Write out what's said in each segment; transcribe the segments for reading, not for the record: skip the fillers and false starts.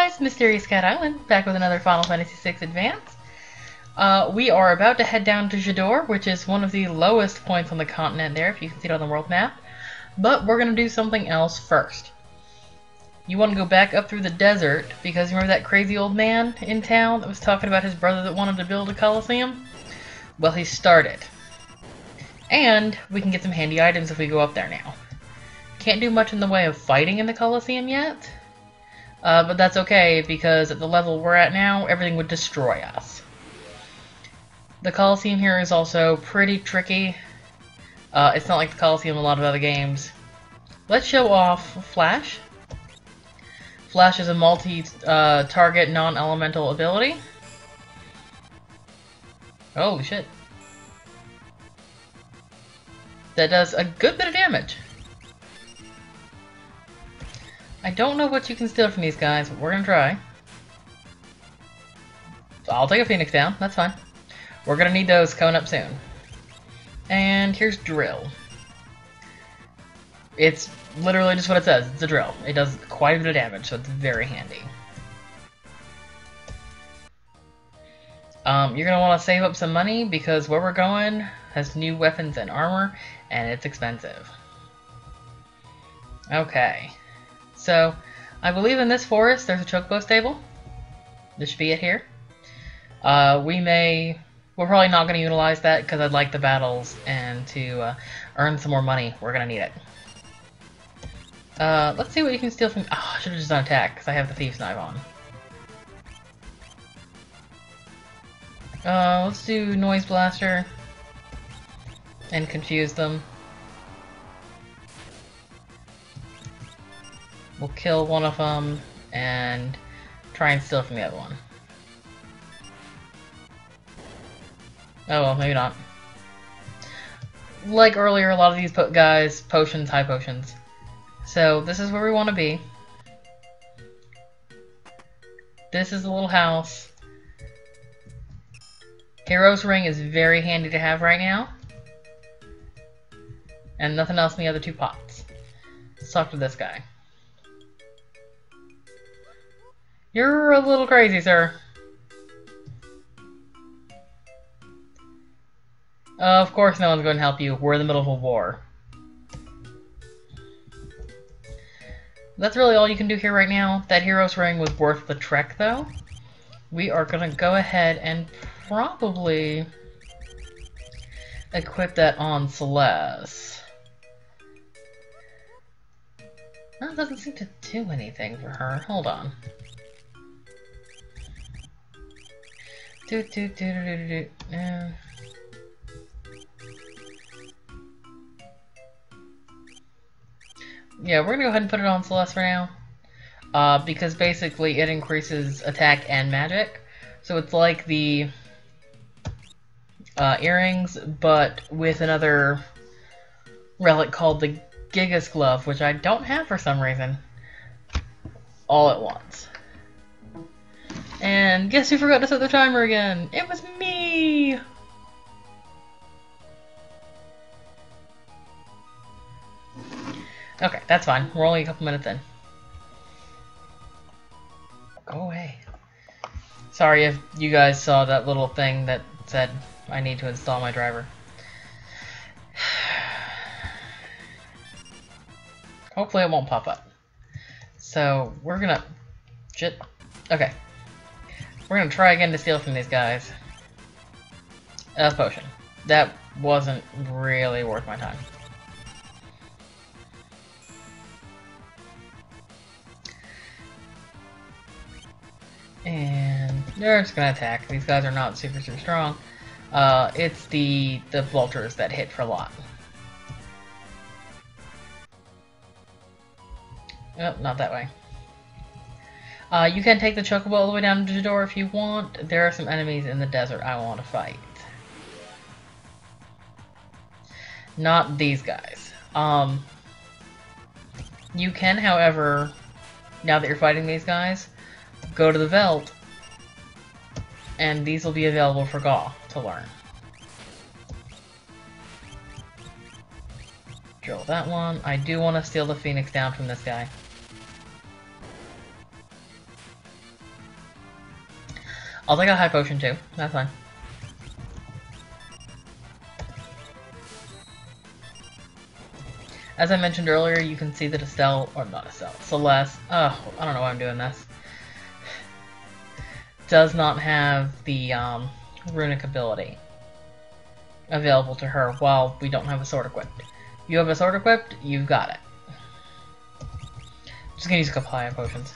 guys, Mysterious Cat Island, back with another Final Fantasy VI Advance. We are about to head down to Jidoor, which is one of the lowest points on the continent there, if you can see it on the world map. But we're going to do something else first. You want to go back up through the desert, because remember that crazy old man in town that was talking about his brother that wanted to build a coliseum? Well, he started. And we can get some handy items if we go up there now. Can't do much in the way of fighting in the coliseum yet. But that's okay, because at the level we're at now, everything would destroy us. The Colosseum here is also pretty tricky. It's not like the Colosseum in a lot of other games. Let's show off Flash. Flash is a multi-target, non-elemental ability. Holy shit. That does a good bit of damage. I don't know what you can steal from these guys, but we're gonna try. I'll take a Phoenix down, that's fine. We're gonna need those coming up soon. And here's Drill. It's literally just what it says, it's a drill. It does quite a bit of damage, so it's very handy. You're gonna want to save up some money, because where we're going has new weapons and armor, and it's expensive. Okay. So, I believe in this forest there's a chocobo stable. This should be it here. We're probably not going to utilize that because I'd like the battles and to earn some more money. We're going to need it. Let's see what you can steal from... Oh, I should have just done attack because I have the Thief's Knife on. Let's do Noise Blaster and confuse them. We'll kill one of them and try and steal from the other one. Oh well, maybe not. Like earlier, a lot of these guys, potions, high potions. So this is where we want to be. This is the little house. Hero's Ring is very handy to have right now. And nothing else in the other two pots. Let's talk to this guy. You're a little crazy, sir. Of course no one's going to help you. We're in the middle of a war. That's really all you can do here right now. That Hero's Ring was worth the trek, though. We are going to go ahead and probably equip that on Celeste. That doesn't seem to do anything for her. Hold on. Yeah, we're gonna go ahead and put it on Celeste for now. Because basically it increases attack and magic. So it's like the earrings, but with another relic called the Gigas Glove, which I don't have for some reason. All at once. And guess who forgot to set the timer again? It was me! Okay, that's fine. We're only a couple minutes in. Go away. Sorry if you guys saw that little thing that said I need to install my driver. Hopefully it won't pop up. So, we're gonna... Shit. Okay. We're gonna try again to steal from these guys. A potion. That wasn't really worth my time. And they're just gonna attack. These guys are not super strong. It's the vultures that hit for a lot. Oh, not that way. You can take the chocobo all the way down to Jidoor if you want. There are some enemies in the desert I want to fight. Not these guys. You can, however, now that you're fighting these guys, go to the Veld, and these will be available for Gaw to learn. Drill that one. I do want to steal the Phoenix down from this guy. I'll take a high potion too. That's fine. As I mentioned earlier, you can see that Estelle, or not Estelle, Celeste, oh, I don't know why I'm doing this, does not have the runic ability available to her while we don't have a sword equipped. You have a sword equipped, you've got it. Just gonna use a couple high potions.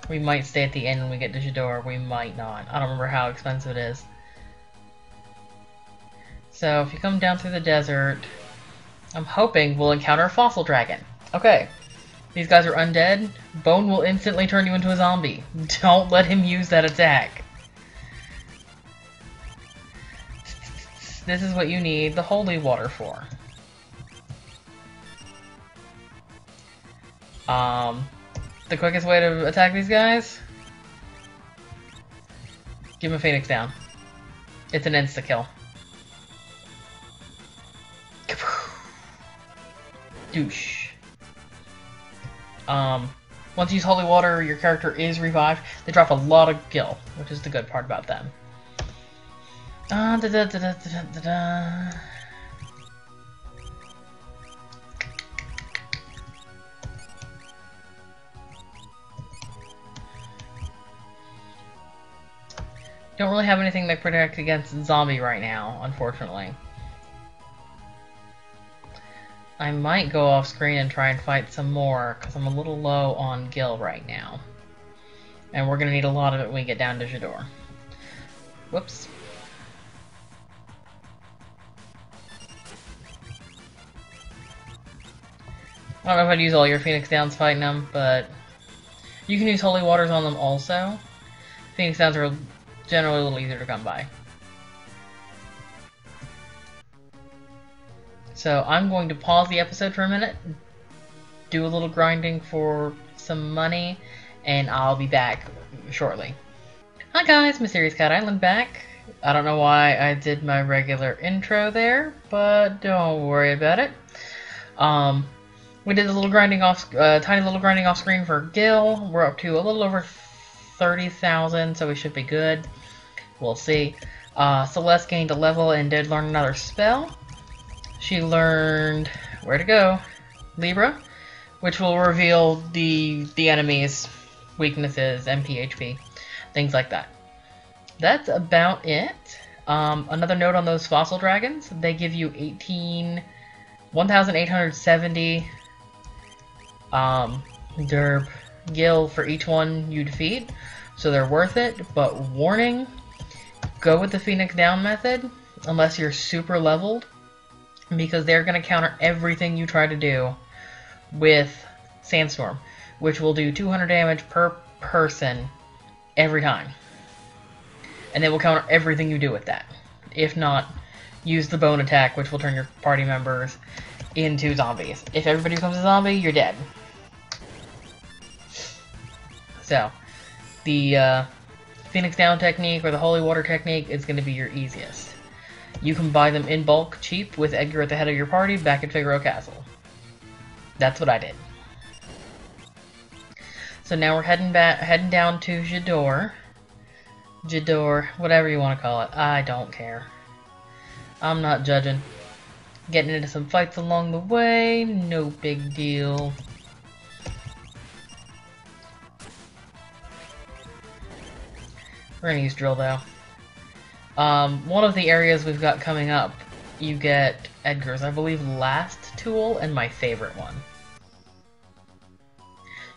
We might stay at the end when we get to Jidoor, we might not. I don't remember how expensive it is. So if you come down through the desert, I'm hoping we'll encounter a fossil dragon. Okay, these guys are undead. Bone will instantly turn you into a zombie. Don't let him use that attack. This is what you need the holy water for. The quickest way to attack these guys? Give him a Phoenix down. It's an insta-kill. Douche. Once you use holy water, your character is revived. They drop a lot of gil, which is the good part about them. Don't really have anything that protects against zombie right now, unfortunately. I might go off screen and try and fight some more, because I'm a little low on gil right now. And we're going to need a lot of it when we get down to Jidoor. Whoops. I don't know if I'd use all your Phoenix Downs fighting them, but you can use Holy Waters on them also. Phoenix Downs are generally a little easier to come by. So I'm going to pause the episode for a minute, do a little grinding for some money, and I'll be back shortly. Hi guys, Mysterious Cat Island back. I don't know why I did my regular intro there, but don't worry about it. We did a little grinding off, tiny little grinding off screen for Gil. We're up to a little over 30,000, so we should be good. We'll see. Celeste gained a level and did learn another spell. She learned where to go, Libra, which will reveal the enemy's weaknesses, MP, things like that. That's about it. Another note on those fossil dragons: they give you 1,870 derp gil for each one you defeat, so they're worth it. But warning: go with the Phoenix Down method unless you're super leveled, because they're going to counter everything you try to do with Sandstorm, which will do 200 damage per person every time. And they will counter everything you do with that. If not, use the bone attack, which will turn your party members into zombies. If everybody becomes a zombie, you're dead. So, the Phoenix Down technique or the Holy Water technique is going to be your easiest. You can buy them in bulk, cheap, with Edgar at the head of your party back at Figaro Castle. That's what I did. So now we're heading down to Jidoor. Jidoor, whatever you want to call it. I don't care. I'm not judging. Getting into some fights along the way, no big deal. We're gonna use drill though. One of the areas we've got coming up, you get Edgar's, I believe, last tool and my favorite one.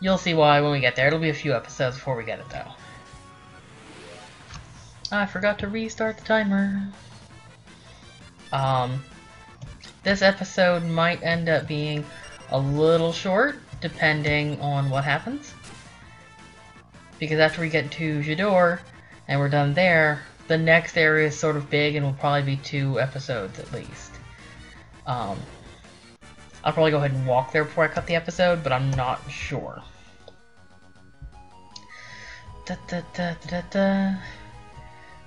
You'll see why when we get there. It'll be a few episodes before we get it though. I forgot to restart the timer. This episode might end up being a little short, depending on what happens. Because after we get to Jidoor, and we're done there, the next area is sort of big and will probably be 2 episodes at least. I'll probably go ahead and walk there before I cut the episode, but I'm not sure.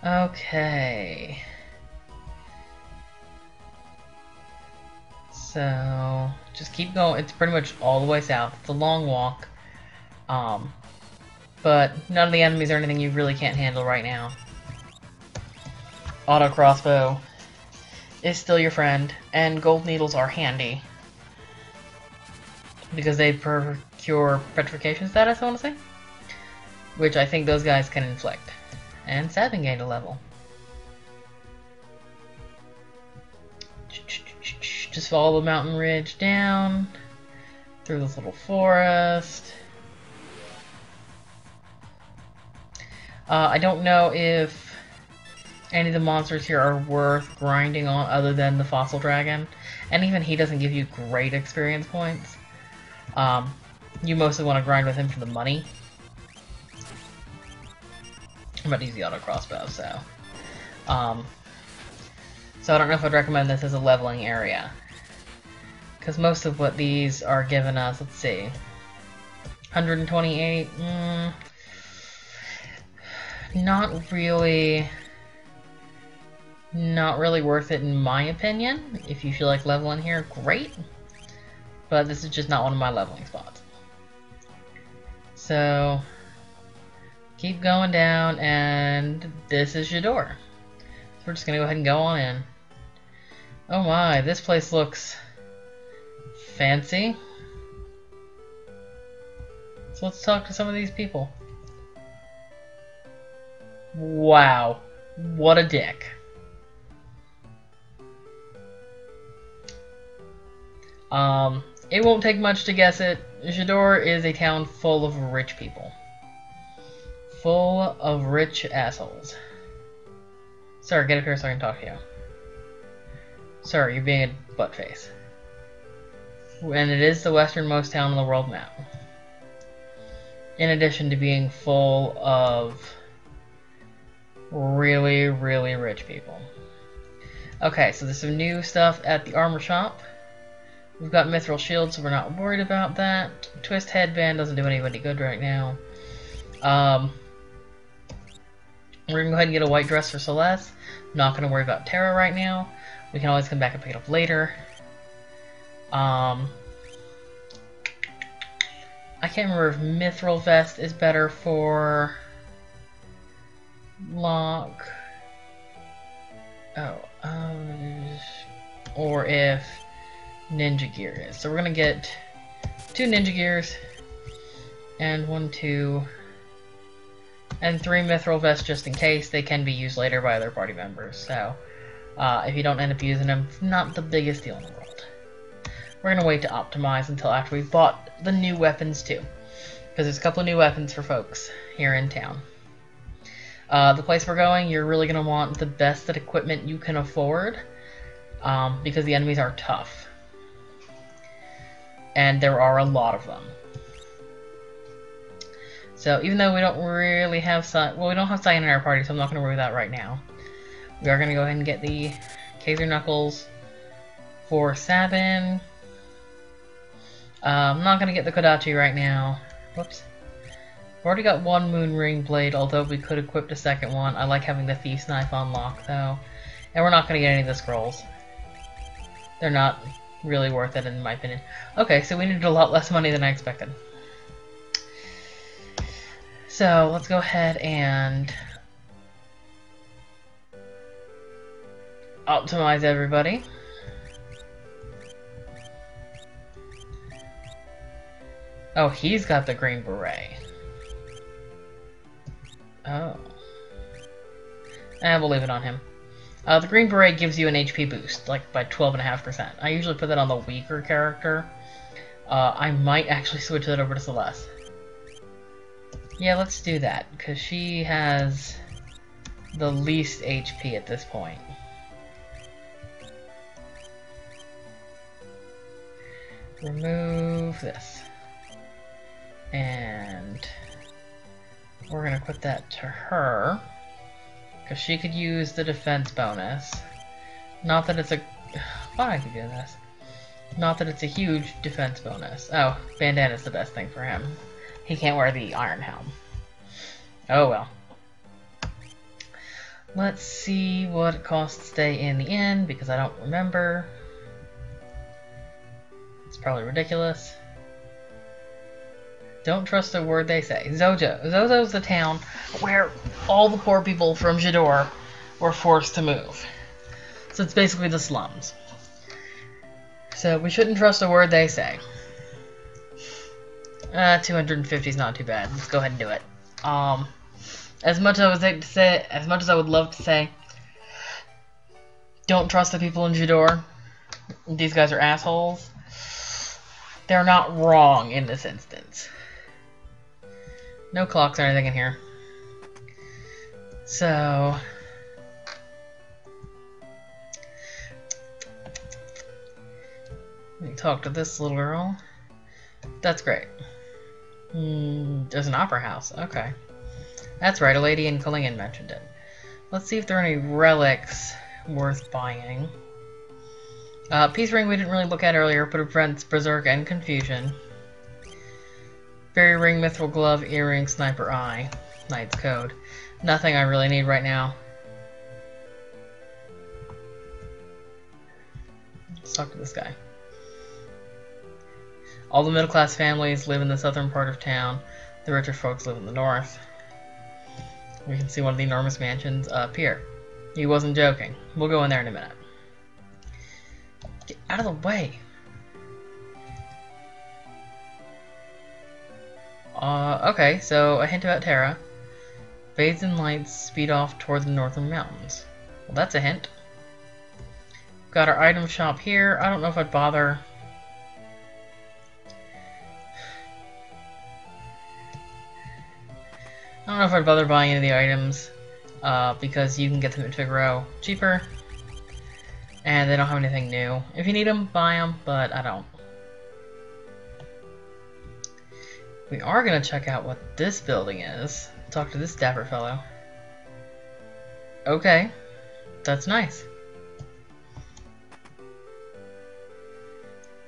Okay. So, just keep going. It's pretty much all the way south. It's a long walk. but none of the enemies are anything you really can't handle right now. Auto crossbow is still your friend, and gold needles are handy because they procure petrification status, I want to say, which I think those guys can inflict. And Sabin gained a level. Just follow the mountain ridge down through this little forest. I don't know if any of the monsters here are worth grinding on other than the fossil dragon, and even he doesn't give you great experience points. You mostly want to grind with him for the money. I'm about to use the auto crossbow, so I don't know if I'd recommend this as a leveling area, because most of what these are giving us, let's see, 128, not really worth it in my opinion. If you feel like leveling here, great, but this is just not one of my leveling spots. So keep going down, and this is Jidoor. So we're just gonna go ahead and go on in. Oh my, this place looks fancy. So let's talk to some of these people. Wow, what a dick. It won't take much to guess it. Jidoor is a town full of rich people. Full of rich assholes. Sir, get up here so I can talk to you. Sir, you're being a buttface. And it is the westernmost town on the world map. In addition to being full of really, really rich people. Okay, so there's some new stuff at the armor shop. We've got mithril shield, so we're not worried about that. Twist headband doesn't do anybody good right now. We're gonna go ahead and get a white dress for Celeste. Not gonna worry about Terra right now. We can always come back and pick it up later. I can't remember if mithril vest is better for Locke. Or if ninja gear is. So we're gonna get 2 ninja gears and 1, 2, and 3 mithril vests just in case. They can be used later by other party members. So if you don't end up using them, it's not the biggest deal in the world. We're gonna wait to optimize until after we've bought the new weapons too, because there's a couple of new weapons for folks here in town. The place we're going, you're really gonna want the best at equipment you can afford, because the enemies are tough. And there are a lot of them. So even though we don't really have we don't have Cyan in our party, so I'm not going to worry about that right now. We are going to go ahead and get the Kaiser Knuckles for Sabin. I'm not going to get the Kodachi right now. Whoops. We've already got 1 Moon Ring Blade, although we could equip the second one. I like having the Thief's Knife on lock, though. And we're not going to get any of the scrolls. They're not really worth it, in my opinion. Okay, so we needed a lot less money than I expected. So let's go ahead and optimize everybody. Oh, he's got the green beret. Oh. We'll leave it on him. The green beret gives you an HP boost, like by 12.5%. I usually put that on the weaker character. I might actually switch that over to Celeste. Yeah, let's do that, because she has the least HP at this point. Remove this. And we're going to put that to her, because she could use the defense bonus. Not that it's a... Why I keep doing this? Not that it's a huge defense bonus. Oh, bandana's the best thing for him. He can't wear the iron helm. Oh well. Let's see what it costs to stay in the inn, because I don't remember. It's probably ridiculous. Don't trust a word they say. Zozo. Zozo's the town where all the poor people from Jidoor were forced to move. So it's basically the slums. So we shouldn't trust a word they say. 250 is not too bad. Let's go ahead and do it. As much as I would love to say, don't trust the people in Jidoor. These guys are assholes. They're not wrong in this instance. No clocks or anything in here. So let me talk to this little girl. That's great. There's an opera house. Okay. That's right, a lady in Klingon mentioned it. Let's see if there are any relics worth buying. Peace ring we didn't really look at earlier, but it prevents berserk and confusion. Fairy ring, mithril glove, earring, sniper eye. Knight's code. Nothing I really need right now. Let's talk to this guy. All the middle-class families live in the southern part of town. The richer folks live in the north. We can see one of the enormous mansions up here. He wasn't joking. We'll go in there in a minute. Get out of the way! Okay, so a hint about Terra. Bathed in lights, speed off toward the northern mountains. Well, that's a hint. Got our item shop here. I don't know if I'd bother. I don't know if I'd bother buying any of the items, because you can get them at Figaro cheaper, and they don't have anything new. If you need them, buy them, but I don't. We are going to check out what this building is. Talk to this dapper fellow. Okay, that's nice.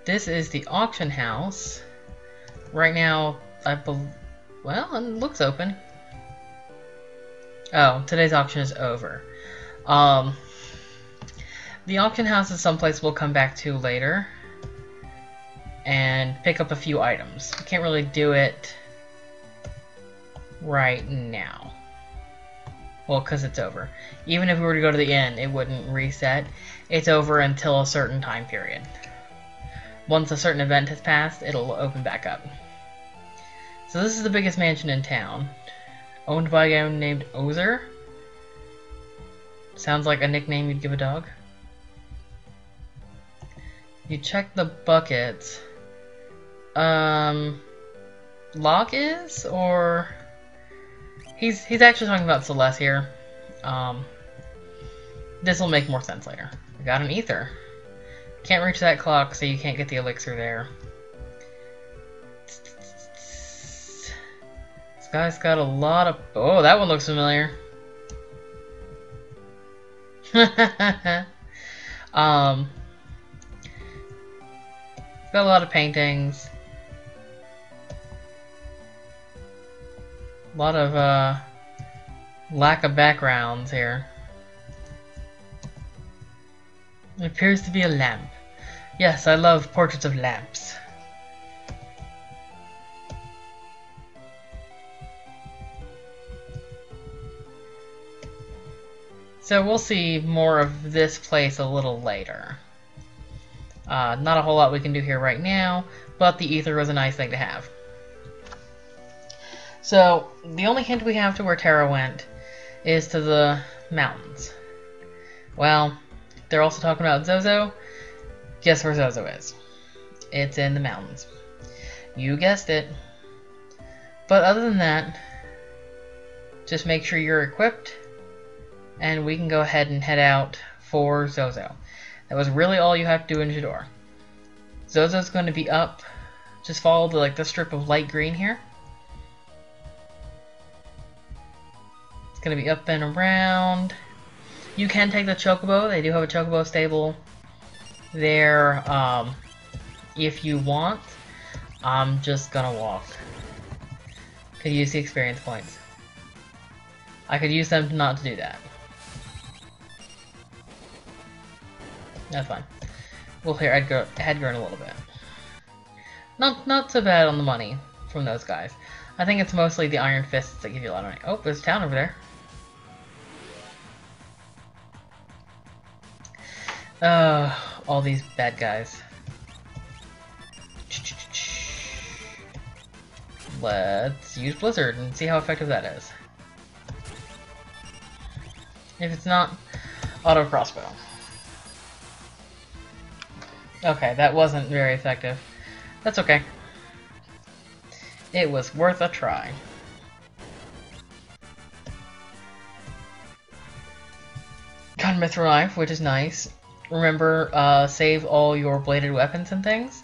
This is the auction house. Right now, well, it looks open. Oh, today's auction is over. The auction house is someplace we'll come back to later and pick up a few items. We can't really do it right now. Well, because it's over. Even if we were to go to the inn, it wouldn't reset. It's over until a certain time period. Once a certain event has passed, it'll open back up. So this is the biggest mansion in town. Owned by a guy named Ozer. Sounds like a nickname you'd give a dog. You check the buckets. Locke is? Or... He's actually talking about Celeste here. This will make more sense later. I got an ether. Can't reach that clock, so you can't get the elixir there. This guy's got a lot of... Oh, that one looks familiar. Got a lot of paintings. A lot of lack of backgrounds here. It appears to be a lamp. Yes, I love portraits of lamps. So we'll see more of this place a little later. Not a whole lot we can do here right now, but the ether was a nice thing to have. So, the only hint we have to where Terra went is to the mountains. Well, they're also talking about Zozo. Guess where Zozo is? It's in the mountains. You guessed it. But other than that, just make sure you're equipped, and we can go ahead and head out for Zozo. That was really all you have to do in Jidoor. Zozo's going to be up. Just follow the strip of light green here. It's going to be up and around. You can take the chocobo. They do have a chocobo stable there if you want. I'm just going to walk. Could use the experience points. I could use them not to do that. That's fine. We'll clear Edgar in a little bit. Not so bad on the money. from those guys. I think it's mostly the Iron Fists that give you a lot of money. Oh, there's a town over there. All these bad guys. Let's use Blizzard and see how effective that is. If it's not, auto crossbow. Okay, that wasn't very effective. That's okay. It was worth a try. Got a mithril knife, which is nice. Remember, save all your bladed weapons and things.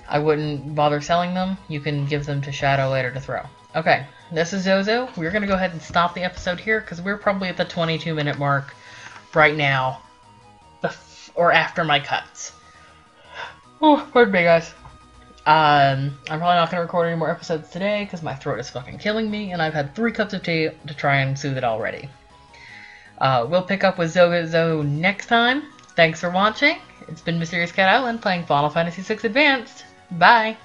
I wouldn't bother selling them. You can give them to Shadow later to throw. Okay, this is Zozo. We're going to go ahead and stop the episode here because we're probably at the 22-minute mark right now. Or after my cuts. Oh, pardon me, guys. I'm probably not going to record any more episodes today because my throat is fucking killing me, and I've had 3 cups of tea to try and soothe it already. We'll pick up with Zozo next time. Thanks for watching. It's been Mysterious Cat Island playing Final Fantasy VI Advanced. Bye!